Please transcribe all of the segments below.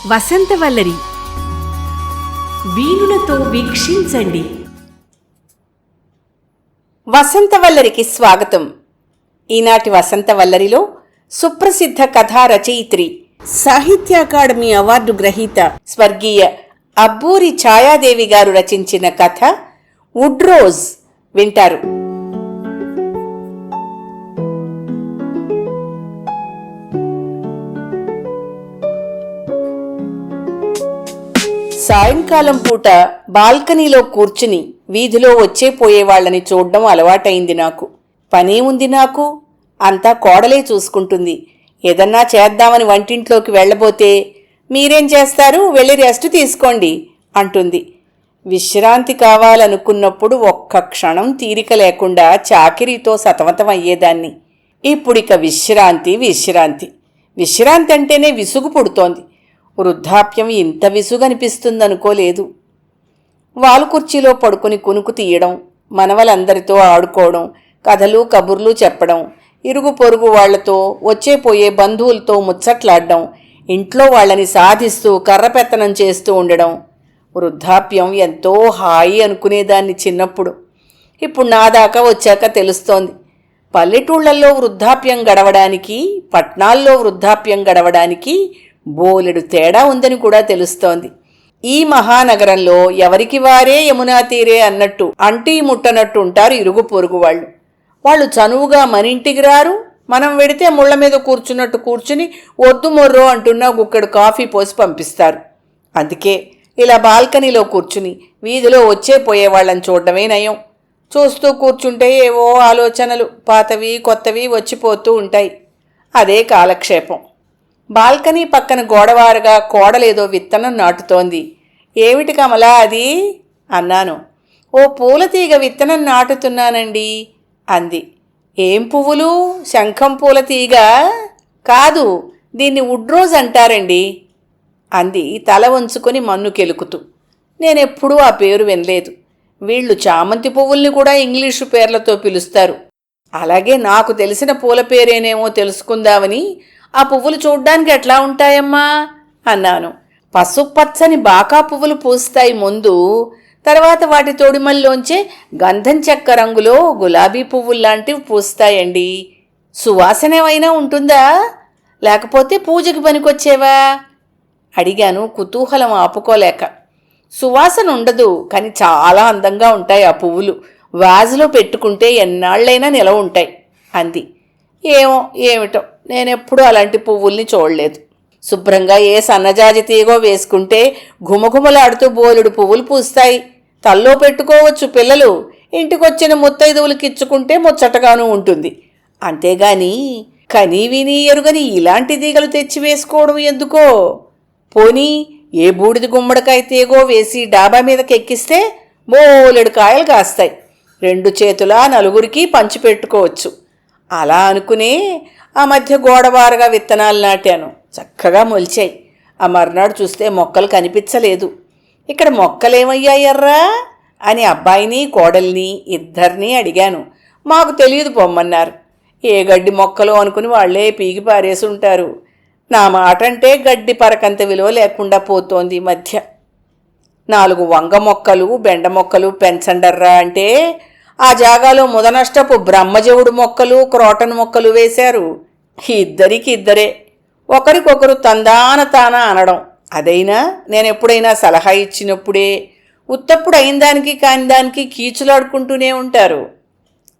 వసంతవల్లరి వీణులతో వీక్షించండి. వసంతవల్లరికి స్వాగతం. ఈనాటి వసంతవల్లరిలో సుప్రసిద్ధ కథా రచయిత్రి, సాహిత్య అకాడమీ అవార్డు గ్రహీత స్వర్గీయ అబ్బూరి ఛాయాదేవి గారు రచించిన కథ వుడ్ రోజ్ వింటారు. సాయంకాలం పూట బాల్కనీలో కూర్చుని వీధిలో వచ్చే పోయేవాళ్లని చూడ్డం అలవాటైంది నాకు. పనేముంది నాకు, అంతా కోడలే చూసుకుంటుంది. ఏదన్నా చేద్దామని వంటింట్లోకి వెళ్లబోతే మీరేం చేస్తారు, వెళ్ళి రెస్ట్ తీసుకోండి అంటుంది. విశ్రాంతి కావాలనుకున్నప్పుడు ఒక్క క్షణం తీరిక లేకుండా చాకిరీతో సతమతం అయ్యేదాన్ని. ఇప్పుడిక విశ్రాంతి విశ్రాంతి విశ్రాంతి అంటేనే విసుగు పుడుతోంది. వృద్ధాప్యం ఇంత విసుగనిపిస్తుందనుకోలేదు. వాలుకుర్చీలో పడుకుని కునుకు తీయడం, మనవలందరితో ఆడుకోవడం, కథలు కబుర్లు చెప్పడం, ఇరుగు పొరుగు వాళ్లతో వచ్చేపోయే బంధువులతో ముచ్చట్లాడడం, ఇంట్లో వాళ్ళని సాధిస్తూ కర్రపెత్తనం చేస్తూ ఉండడం. వృద్ధాప్యం ఎంతో హాయి అనుకునేదాన్ని చిన్నప్పుడు. ఇప్పుడు నా దాకా వచ్చాక తెలుస్తోంది. పల్లెటూళ్లలో వృద్ధాప్యం గడవడానికి, పట్నాల్లో వృద్ధాప్యం గడవడానికి బోలెడు తేడా ఉందని కూడా తెలుస్తోంది. ఈ మహానగరంలో ఎవరికి వారే యమునా తీరే అన్నట్టు అంటీ ముట్టనట్టు ఉంటారు ఇరుగు పొరుగు వాళ్ళు. వాళ్ళు చనువుగా మనింటికి రారు, మనం వెడితే ముళ్ల మీద కూర్చున్నట్టు కూర్చుని వద్దు మొర్రో అంటున్నా గుక్కడు కాఫీ పోసి పంపిస్తారు. అందుకే ఇలా బాల్కనీలో కూర్చుని వీధిలో వచ్చే పోయేవాళ్ళని చూడడమే నయం. చూస్తూ కూర్చుంటే ఏవో ఆలోచనలు పాతవి కొత్తవి వచ్చిపోతూ ఉంటాయి. అదే కాలక్షేపం. బాల్కనీ పక్కన గోడవారుగా కోడలేదో విత్తనం నాటుతోంది. ఏమిటి కమలా అది అన్నాను. ఓ పూలతీగ విత్తనం నాటుతున్నానండి అంది. ఏం పువ్వులు? శంఖం పూలతీగ కాదు, దీన్ని వుడ్ రోజ్ అంటారండి అంది తల వంచుకొని మన్ను కెలుకుతూ. నేనెప్పుడూ ఆ పేరు వినలేదు. వీళ్ళు చామంతి పువ్వుల్ని కూడా ఇంగ్లీషు పేర్లతో పిలుస్తారు. అలాగే నాకు తెలిసిన పూల పేరేనేమో తెలుసుకుందామని ఆ పువ్వులు చూడ్డానికి ఎట్లా ఉంటాయమ్మా అన్నాను. పసుపచ్చని బాకా పువ్వులు పూస్తాయి ముందు, తర్వాత వాటి తొడిమల్లోంచే గంధం చెక్క రంగులో గులాబీ పువ్వుల్లాంటివి పూస్తాయండి. సువాసన ఏమైనా ఉంటుందా, లేకపోతే పూజకి పనికొచ్చేవా అడిగాను కుతూహలం ఆపుకోలేక. సువాసన ఉండదు, కానీ చాలా అందంగా ఉంటాయి ఆ పువ్వులు. వాజులో పెట్టుకుంటే ఎన్నాళ్ళైనా నిలవ ఉంటాయి అంది. ఏమిటో నేనెప్పుడూ అలాంటి పువ్వుల్ని చూడలేదు. శుభ్రంగా ఏ సన్నజాజి తీగో వేసుకుంటే ఘుమఘుమలాడుతూ బోలెడు పువ్వులు పూస్తాయి. తల్లో పెట్టుకోవచ్చు పిల్లలు, ఇంటికొచ్చిన ముత్తైదువులకి ఇచ్చుకుంటే ముచ్చటగానూ ఉంటుంది. అంతేగాని కనీ విని ఎరుగని ఇలాంటి తీగలు తెచ్చి వేసుకోవడం ఎందుకో? పోనీ ఏ బూడిద గుమ్మడికాయ తీగో వేసి డాబా మీదకి ఎక్కిస్తే బోలెడు కాయలు కాస్తాయి. 2 చేతులా నలుగురికి పంచిపెట్టుకోవచ్చు. అలా అనుకునే ఆ మధ్య గోడవారుగా విత్తనాలు నాటాను. చక్కగా మొలిచాయి. ఆ మర్నాడు చూస్తే మొక్కలు కనిపించలేదు. ఇక్కడ మొక్కలేమయ్యాయర్రా అని అబ్బాయిని కోడల్ని ఇద్దరినీ అడిగాను. మాకు తెలియదు పొమ్మన్నారు. ఏ గడ్డి మొక్కలు అనుకుని వాళ్లే పీకి పారేసి ఉంటారు. నా మాట అంటే గడ్డి పరకంత విలువ లేకుండా పోతోంది ఈ మధ్య. 4 వంగ మొక్కలు బెండ మొక్కలు పెంచండర్రా అంటే ఆ జాగాలో ముదనష్టపు బ్రహ్మజవుడు మొక్కలు క్రోటన్ మొక్కలు వేశారు. ఇద్దరే ఒకరికొకరు తందాన తాన అనడం. అదైనా నేనెప్పుడైనా సలహా ఇచ్చినప్పుడే. ఉత్తప్పుడు అయిన దానికి కాని దానికి కీచులాడుకుంటూనే ఉంటారు.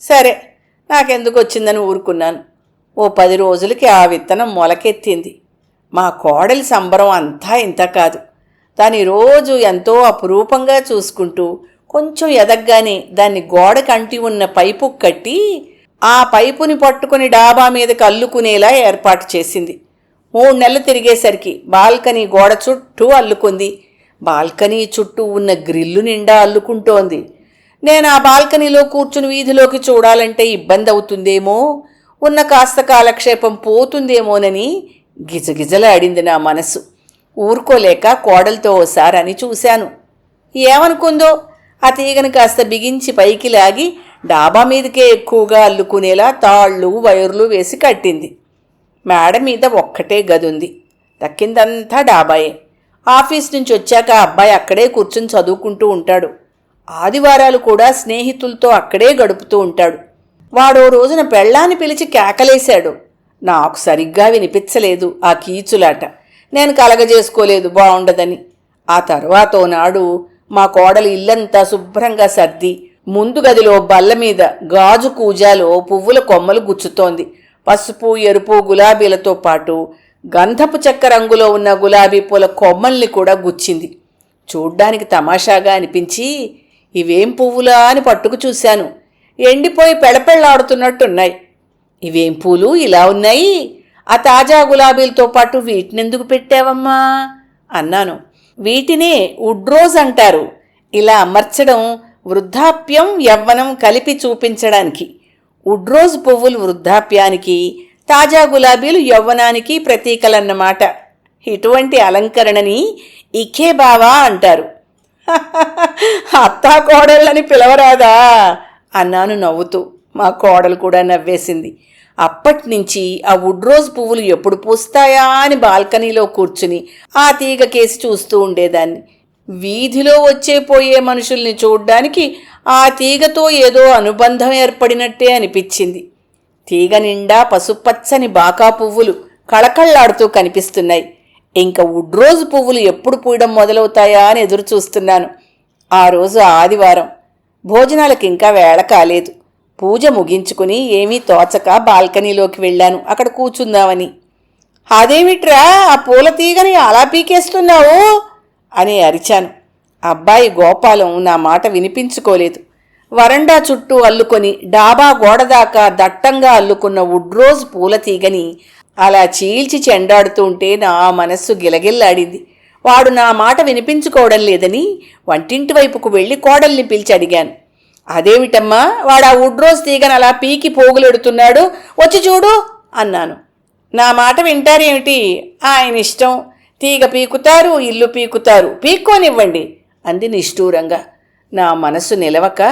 సరే, నాకెందుకు వచ్చిందని ఊరుకున్నాను. ఓ 10 రోజులకి ఆ విత్తనం మొలకెత్తింది. మా కోడలి సంబరం అంతా ఇంత కాదు. దాని రోజు ఎంతో అపురూపంగా చూసుకుంటూ కొంచెం ఎదగ్గానే దాన్ని గోడకంటి ఉన్న పైపు కట్టి ఆ పైపుని పట్టుకుని డాబా మీదకి అల్లుకునేలా ఏర్పాటు చేసింది. 3 నెలలు తిరిగేసరికి బాల్కనీ గోడ చుట్టూ అల్లుకుంది. బాల్కనీ చుట్టూ ఉన్న గ్రిల్లు నిండా అల్లుకుంటోంది. నేను ఆ బాల్కనీలో కూర్చుని వీధిలోకి చూడాలంటే ఇబ్బంది అవుతుందేమో, ఉన్న కాస్త కాలక్షేపం పోతుందేమోనని గిజగిజలాడింది నా మనసు. ఊరుకోలేక కోడలతో ఓసారి అని చూశాను. ఏమనుకుందో ఆ తీగను కాస్త బిగించి పైకి లాగి డాబా మీదకే ఎక్కువగా అల్లుకునేలా తాళ్ళు వైర్లు వేసి కట్టింది. మేడ మీద ఒక్కటే గదుంది. దక్కిందంతా డాబాయే. ఆఫీస్ నుంచి వచ్చాక అబ్బాయి అక్కడే కూర్చుని చదువుకుంటూ ఉంటాడు. ఆదివారాలు కూడా స్నేహితులతో అక్కడే గడుపుతూ ఉంటాడు. వాడో రోజున పెళ్ళాన్ని పిలిచి కేకలేశాడు. నాకు సరిగ్గా వినిపించలేదు ఆ కీచులాట. నేను కలగజేసుకోలేదు బావుండదని. ఆ తర్వాతో నాడు మా కోడలు ఇల్లంతా శుభ్రంగా సర్ది ముందు గదిలో బల్ల మీద గాజు కూజాలో పువ్వుల కొమ్మలు గుచ్చుతోంది. పసుపు, ఎరుపు, గులాబీలతో పాటు గంధపు చెక్క రంగులో ఉన్న గులాబీ పూల కొమ్మల్ని కూడా గుచ్చింది. చూడ్డానికి తమాషాగా అనిపించి ఇవేం పువ్వులా అని పట్టుకు చూశాను. ఎండిపోయి పెళపెళ్లాడుతున్నట్టున్నాయి. ఇవేం పూలు ఇలా ఉన్నాయి? ఆ తాజా గులాబీలతో పాటు వీటినెందుకు పెట్టావమ్మా అన్నాను. వీటినే వుడ్రోజ్ అంటారు. ఇలా అమర్చడం వృద్ధాప్యం, యవ్వనం కలిపి చూపించడానికి. వుడ్రోజ్ పువ్వులు వృద్ధాప్యానికి, తాజా గులాబీలు యవ్వనానికి ప్రతీకలన్నమాట. ఇటువంటి అలంకరణని ఇకే బావా అంటారు. అత్తా కోడళ్ళని పిలవరాదా అన్నాను నవ్వుతూ. మా కోడలు కూడా నవ్వేసింది. అప్పట్నుంచి ఆ వుడ్రోజ్ పువ్వులు ఎప్పుడు పూస్తాయా అని బాల్కనీలో కూర్చుని ఆ తీగ కేసి చూస్తూ ఉండేదాన్ని. వీధిలో వచ్చే పోయే మనుషుల్ని చూడ్డానికి ఆ తీగతో ఏదో అనుబంధం ఏర్పడినట్టే అనిపించింది. తీగ నిండా పసుపచ్చని బాకా పువ్వులు కళకళ్లాడుతూ కనిపిస్తున్నాయి. ఇంకా వుడ్రోజ్ పువ్వులు ఎప్పుడు పూయడం మొదలవుతాయా అని ఎదురు చూస్తున్నాను. ఆ రోజు ఆదివారం. భోజనాలకు ఇంకా వేళ కాలేదు. పూజ ముగించుకుని ఏమీ తోచక బాల్కనీలోకి వెళ్ళాను అక్కడ కూర్చుందామని. అదేమిట్రా ఆ పూల తీగని అలా పీకేస్తున్నావు అని అరిచాను. అబ్బాయి గోపాలం నా మాట వినిపించుకోలేదు. వరండా చుట్టూ అల్లుకొని డాబా గోడదాకా దట్టంగా అల్లుకున్న వుడ్రోజ్ పూల తీగని అలా చీల్చి చెండాడుతూ ఉంటే నా మనస్సు గిలగిల్లాడింది. వాడు నా మాట వినిపించుకోవడం లేదని వంటింటి వైపుకు వెళ్ళి కోడల్ని పిలిచి అడిగాను. అదేమిటమ్మా వాడు ఆ వుడ్రోజ్ తీగను అలా పీకి పోగులెడుతున్నాడు, వచ్చి చూడు అన్నాను. నా మాట వింటారేమిటి? ఆయన ఇష్టం. తీగ పీకుతారు, ఇల్లు పీకుతారు, పీక్కోనివ్వండి అంది నిష్ఠూరంగా. నా మనసు నిలవక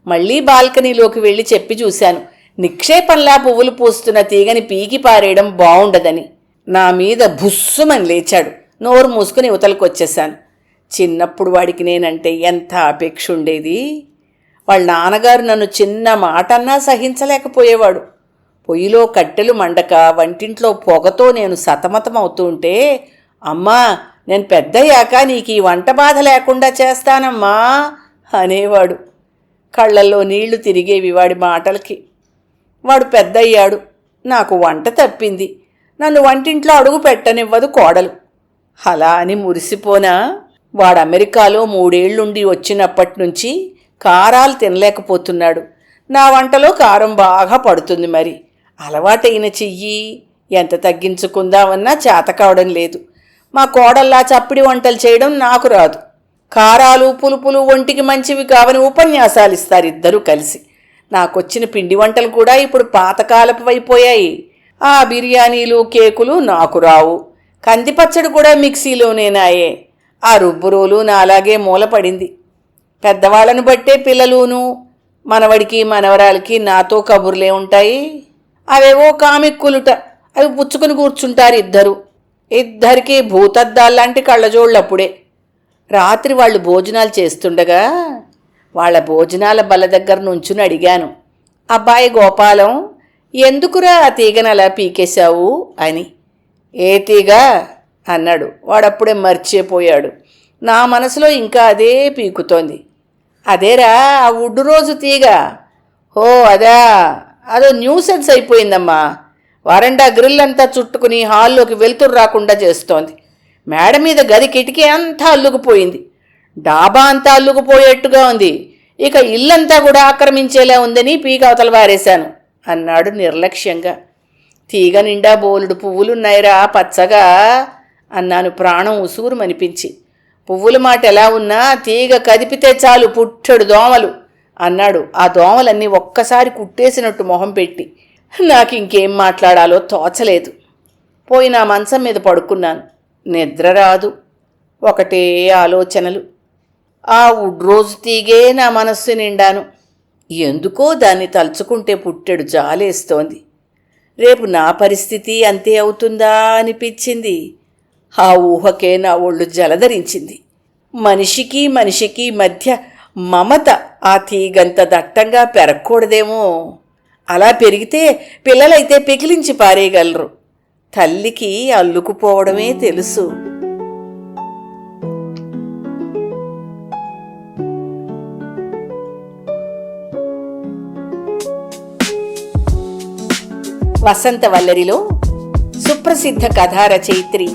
మళ్లీ బాల్కనీలోకి వెళ్ళి చెప్పి చూశాను. నిక్షేపంలా పువ్వులు పూస్తున్న తీగని పీకి పారేయడం బావుండదని. నా మీద భుస్సుమని లేచాడు. నోరు మూసుకుని ఇవతలకొచ్చేశాను. చిన్నప్పుడు వాడికి నేనంటే ఎంత అపేక్ష ఉండేది. వాళ్ళ నాన్నగారు నన్ను చిన్న మాటన్నా సహించలేకపోయేవాడు. పొయ్యిలో కట్టెలు మండక వంటింట్లో పొగతో నేను సతమతమవుతూ ఉంటే, అమ్మా నేను పెద్దయ్యాక నీకు ఈ వంట బాధ లేకుండా చేస్తానమ్మా అనేవాడు. కళ్ళల్లో నీళ్లు తిరిగేవి వాడి మాటలకి. వాడు పెద్దయ్యాడు. నాకు వంట తప్పింది. నన్ను వంటింట్లో అడుగు పెట్టనివ్వదు కోడలు. అలా అని మురిసిపోనా? వాడు అమెరికాలో 3 ఏళ్లుండి వచ్చినప్పటి నుంచి కారాలు తినలేకపోతున్నాడు. నా వంటలో కారం బాగా పడుతుంది. మరి అలవాటైన చెయ్యి ఎంత తగ్గించుకుందామన్నా చేత కావడం లేదు. మా కోడల్లా చప్పిడి వంటలు చేయడం నాకు రాదు. కారాలు పులుపులు ఒంటికి మంచివి కావని ఉపన్యాసాలు ఇస్తారు ఇద్దరూ కలిసి. నాకొచ్చిన పిండి వంటలు కూడా ఇప్పుడు పాతకాలపు అయిపోయాయి. ఆ బిర్యానీలు, కేకులు నాకు రావు. కందిపచ్చడి కూడా మిక్సీలోనేనాయే. ఆ రుబ్బురోలు నాలాగే మూలపడింది. పెద్దవాళ్లను బట్టే పిల్లలును మనవడికి మనవరాలకి నాతో కబుర్లే ఉంటాయి. అవేవో కామిక్కులుట. అవి పుచ్చుకుని కూర్చుంటారు ఇద్దరు. ఇద్దరికీ భూతద్దాల్లాంటి కళ్ళజోళ్ళప్పుడే. రాత్రి వాళ్ళు భోజనాలు చేస్తుండగా వాళ్ళ భోజనాల బల్ల దగ్గర నుంచుని అడిగాను, అబ్బాయి గోపాలం, ఎందుకురా ఆ తీగను అలా పీకేశావు అని. ఏ తీగ అన్నాడు. వాడప్పుడే మర్చిపోయాడు. నా మనసులో ఇంకా అదే పీకుతోంది. అదేరా ఆ వుడ్రోజు తీగ. ఓ అదా, అదో న్యూసెన్స్ అయిపోయిందమ్మా. వరండా గ్రిల్ అంతా చుట్టుకుని హాల్లోకి వెలుతురు రాకుండా చేస్తోంది. మేడ మీద గది కిటికీ అంతా అల్లుకుపోయింది. డాబా అంతా అల్లుకుపోయేట్టుగా ఉంది. ఇక ఇల్లంతా కూడా ఆక్రమించేలా ఉందని పీక అవతల వారేశాను అన్నాడు నిర్లక్ష్యంగా. తీగ నిండా బోలుడు పువ్వులున్నాయిరా పచ్చగా అన్నాను ప్రాణం ఉసూరుమనిపించి. పువ్వుల మాట ఎలా ఉన్నా తీగ కదిపితే చాలు పుట్టెడు దోమలు అన్నాడు. ఆ దోమలన్నీ ఒక్కసారి కుట్టేసినట్టు మొహం పెట్టి. నాకింకేం మాట్లాడాలో తోచలేదు. పోయి నా మంచం మీద పడుకున్నాను. నిద్ర రాదు. ఒకటే ఆలోచనలు. ఆ వుడ్రోజు తీగే నా మనస్సు నిండాను. ఎందుకో దాన్ని తలుచుకుంటే పుట్టెడు జాలేస్తోంది. రేపు నా పరిస్థితి అంతే అవుతుందా అనిపించింది. ఆ ఊహకే నా ఒళ్ళు జలధరించింది. మనిషికి మనిషికి మధ్య మమత ఆ తీగంత దట్టంగా పెరగకూడదేమో. అలా పెరిగితే పిల్లలైతే పెకిలించి పారేయగలరు. తల్లికి అల్లుకుపోవడమే తెలుసు. వసంతవల్లరిలో సుప్రసిద్ధ కథా రచయిత్రి,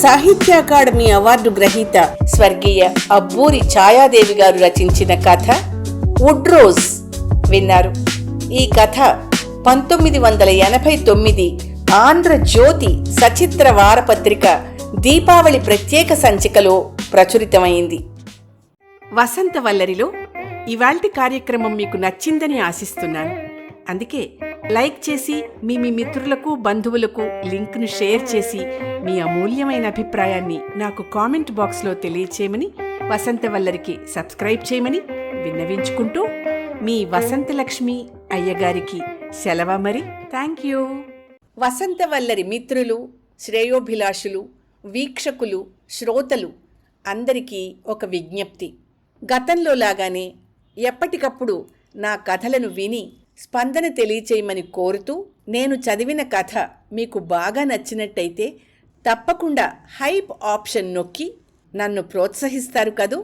సాహిత్య అకాడమీ అవార్డు గ్రహీత స్వర్గీయ అబ్బూరి ఛాయాదేవి గారు రచించిన కథ వుడ్ రోజ్ విన్నారు. ఈ కథ 1989 ఆంధ్రజ్యోతి సచిత్ర వారపత్రిక దీపావళి ప్రత్యేక సంచికలో ప్రచురితమైంది. వసంతవల్లరిలో ఇవాల్టి కార్యక్రమం మీకు నచ్చిందని ఆశిస్తున్నాను. అందుకే లైక్ చేసి మీ మిత్రులకు బంధువులకు లింక్ను షేర్ చేసి మీ అమూల్యమైన అభిప్రాయాన్ని నాకు కామెంట్ బాక్స్లో తెలియచేయమని, వసంతవల్లరికి సబ్స్క్రైబ్ చేయమని విన్నవించుకుంటూ మీ వసంతలక్ష్మి అయ్యగారికి సెలవు. మరి థ్యాంక్ యూ. వసంతవల్లరి మిత్రులు, శ్రేయోభిలాషులు, వీక్షకులు, శ్రోతలు అందరికీ ఒక విజ్ఞప్తి. గతంలో లాగానే ఎప్పటికప్పుడు నా కథలను విని స్పందన తెలియచేయమని కోరుతూ, నేను చదివిన కథ మీకు బాగా నచ్చినట్టయితే తప్పకుండా హైప్ ఆప్షన్ నొక్కి నన్ను ప్రోత్సహిస్తారు కదూ.